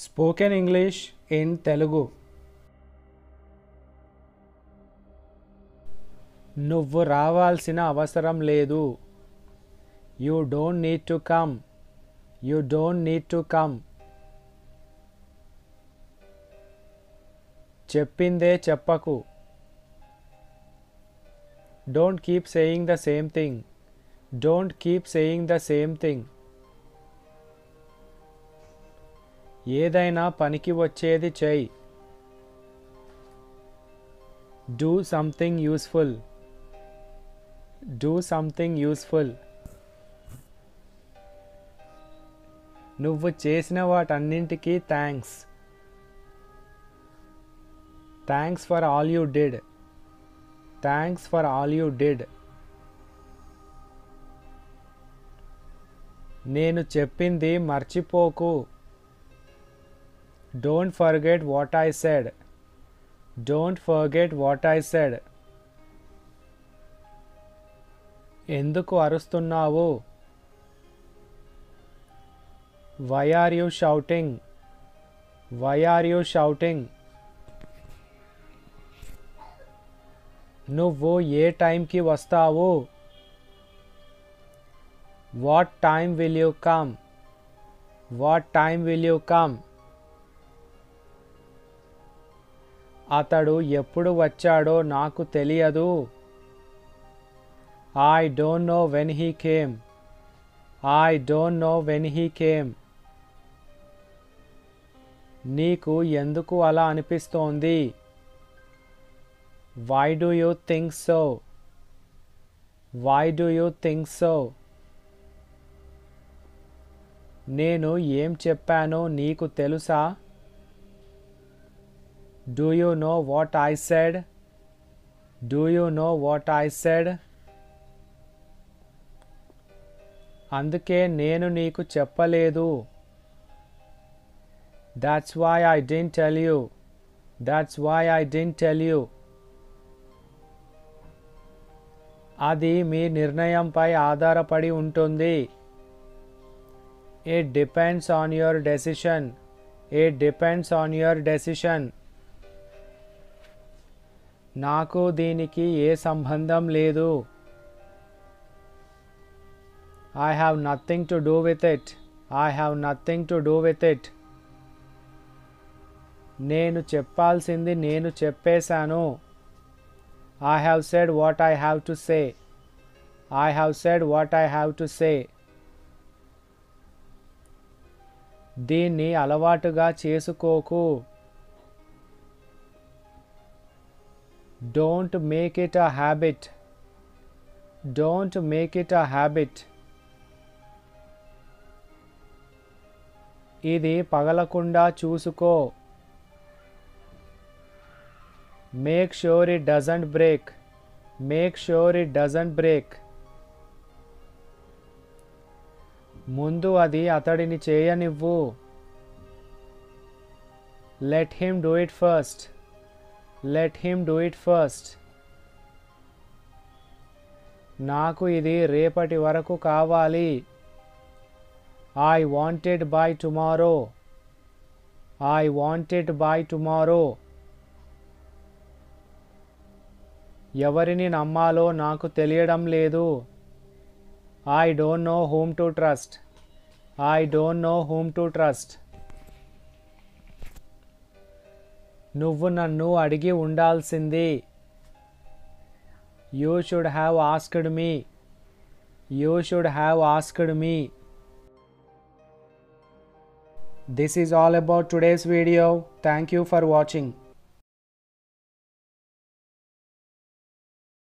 Spoken English in Telugu. నువ్వు రావాల్సిన అవసరం లేదు. You don't need to come. You don't need to come. చెప్పిందే చెప్పకు. Don't keep saying the same thing. Don't keep saying the same thing. ఏదైనా పనికి వచ్చేది చెయ్యి. Do something useful. Do something useful. నువ్వు చేసిన వాటన్నింటికీ thanks. Thanks for all you did. Thanks for all you did. నేను చెప్పింది మర్చిపోకు. Don't forget what I said. Don't forget what I said. ఎందుకు అరుస్తున్నావు? Why are you shouting? Why are you shouting? నువ్వు ఏ టైంకి వస్తావు? What time will you come? What time will you come? అతడు ఎప్పుడు వచ్చాడో నాకు తెలియదు. I don't know when he came. I don't know when he came. నీకు ఎందుకు అలా అనిపిస్తోంది? Why do you think so? Why do you think so? నేను ఏం చెప్పానో నీకు తెలుసా? Do you know what I said? Do you know what I said? అందుకే నేను నీకు చెప్పలేదు. That's why I didn't tell you. That's why I didn't tell you. అది మీ నిర్ణయంపై ఆధారపడి ఉంటుంది. It depends on your decision. It depends on your decision. నాకు దీనికి ఏ సంబంధం లేదు. I have nothing to do with it. I have nothing to do with it. నేను చెప్పాల్సింది నేను చెప్పేశాను. I have said what I have to say. I have said what I have to say. దీన్ని అలవాటుగా చేసుకోకు. Don't make it a habit. Don't make it a habit. ఇది పగలకుండా చూసుకో. Make sure it doesn't break. Make sure it doesn't break. ముందు అది అతడిని చేయనివ్వు. Let him do it first. Let him do it first. నాకు ఇది రేపటి వరకు కావాలి. I want it by tomorrow. I want it by tomorrow. ఎవరిని నమ్మాలో నాకు తెలియడం లేదు. I don't know whom to trust. I don't know whom to trust. నువ్వు నన్ను అడిగి ఉండాల్సింది. You should have asked me. You should have asked me. This is all about today's video. Thank you for watching.